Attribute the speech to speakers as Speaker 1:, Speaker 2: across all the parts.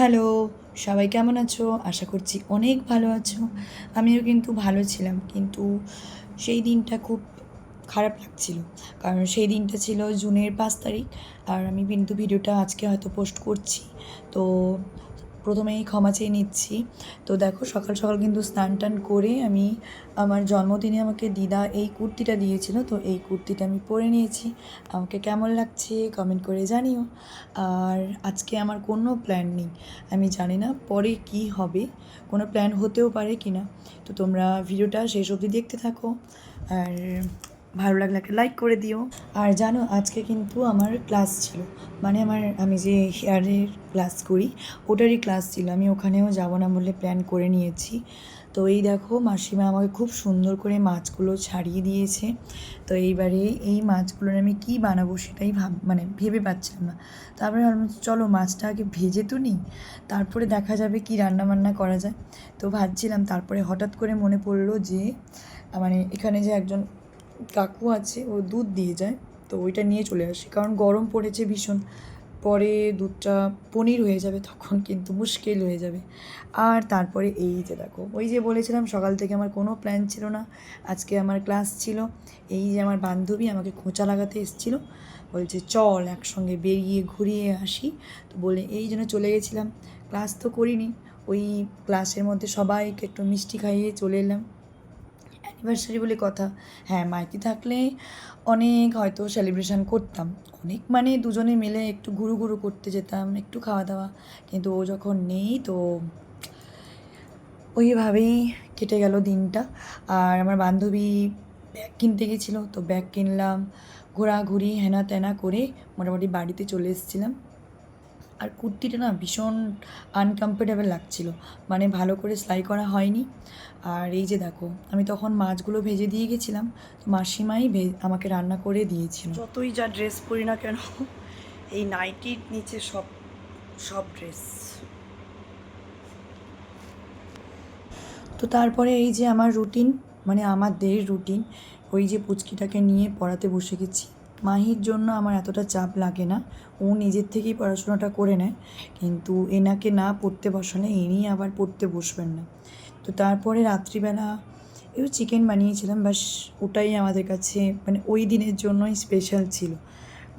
Speaker 1: Hello, সবাই কেমন আছো? আশা করছি অনেক ভালো আছো। আমিও কিন্তু ভালো ছিলাম, কিন্তু সেই দিনটা খুব খারাপ লাগছিল। কারণ সেই দিনটা ছিল জুনের ৫ তারিখ, আর আমি কিন্তু ভিডিওটা আজকে হয়তো পোস্ট করছি। তো প্রথমেই ক্ষমা চেয়ে নিচ্ছি। তো দেখো, সকাল সকাল কিন্তু স্নান টান করে আমি আমার জন্মদিনে আমাকে দিদা এই কুর্তিটা দিয়েছিল, তো এই কুর্তিটা আমি পরে নিয়েছি। আমাকে কেমন লাগছে কমেন্ট করে জানিও। আর আজকে আমার কোনো প্ল্যান নেই, আমি জানি না পরে কি হবে, কোনো প্ল্যান হতেও পারে কি না। তো তোমরা ভিডিওটা শেষ অবধি দেখতে থাকো, আর ভালো লাগলে একটা লাইক করে দিও। আর জানো, আজকে কিন্তু আমার ক্লাস ছিল, মানে আমি যে হেয়ারের ক্লাস করি ওটারই ক্লাস ছিল। আমি ওখানেও যাবো না বলে প্ল্যান করে নিয়েছি। তো এই দেখো, মাসিমা আমাকে খুব সুন্দর করে মাছগুলো ছাড়িয়ে দিয়েছে। তো এইবারে এই মাছগুলোর আমি কী বানাবো সেটাই ভেবে পাচ্ছিলাম না। তারপরে ভাবলাম চলো মাছটা আগে ভেজে তো নিই, তারপরে দেখা যাবে কি রান্না বান্না করা যায়। তো ভাবছিলাম, তারপরে হঠাৎ করে মনে পড়লো যে এখানে যে একজন কাকু আছে, ও দুধ দিয়ে যায়, তো ওইটা নিয়ে চলে আসি, কারণ গরম পড়েছে ভীষণ। পরে দুধটা পনির হয়ে যাবে, তখন কিন্তু মুশকিল হয়ে যাবে। আর তারপরে এই যে দেখো, ওই যে বলেছিলাম সকাল থেকে আমার কোনো প্ল্যান ছিল না, আজকে আমার ক্লাস ছিল। এই যে আমার বান্ধবী আমাকে খোঁচা লাগাতে এসেছিলো, বলছে চল একসঙ্গে বেরিয়ে ঘুরিয়ে আসি। তো বলে এই জন্য চলে গেছিলাম। ক্লাস তো করিনি, ওই ক্লাসের মধ্যে সবাইকে একটু মিষ্টি খাইয়ে চলে এলাম। অ্যানিভার্সারি বলে কথা, হ্যাঁ মাইতি থাকলে অনেক হয়তো সেলিব্রেশন করতাম, অনেক মানে দুজনে মিলে একটু ঘুরু ঘুরু করতে যেতাম, একটু খাওয়া দাওয়া। কিন্তু ও যখন নেই, তো ওইভাবেই কেটে গেল দিনটা। আর আমার বান্ধবী ব্যাগ কিনতে গেছিলো, তো ব্যাগ কিনলাম, ঘোরাঘুরি হেনা তেনা করে মোটামুটি বাড়িতে চলে এসেছিলাম। আর কুর্তিটা না ভীষণ আনকমফোর্টেবল লাগছিল, মানে ভালো করে সেলাই করা হয়নি। আর এই যে দেখো, আমি তখন মাছগুলো ভেজে দিয়ে গেছিলাম, তো মাসিমাই আমাকে রান্না করে দিয়েছিল। যতই যা ড্রেস পরি না কেন, এই নাইটির নিচে সব সব ড্রেস। তো তারপরে এই যে আমার রুটিন, মানে আমাদের রুটিন, ওই যে পুচকিটাকে নিয়ে পড়াতে বসে গেছি। মাহির জন্য আমার এতটা চাপ লাগে না, ও নিজের থেকেই পড়াশোনাটা করে নেয়। কিন্তু এনাকে না পড়তে বসালে ইনি আবার পড়তে বসবেন না। তো তারপরে রাত্রিবেলা একটু চিকেন বানিয়েছিলাম, বাস ওটাই আমাদের কাছে মানে ওই দিনের জন্যই স্পেশাল ছিল।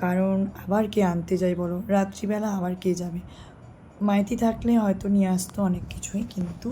Speaker 1: কারণ আবার কে আনতে যায় বলো, রাত্রিবেলা আবার কে যাবে। মাইতি থাকলে হয়তো নিয়ে আসতো অনেক কিছুই, কিন্তু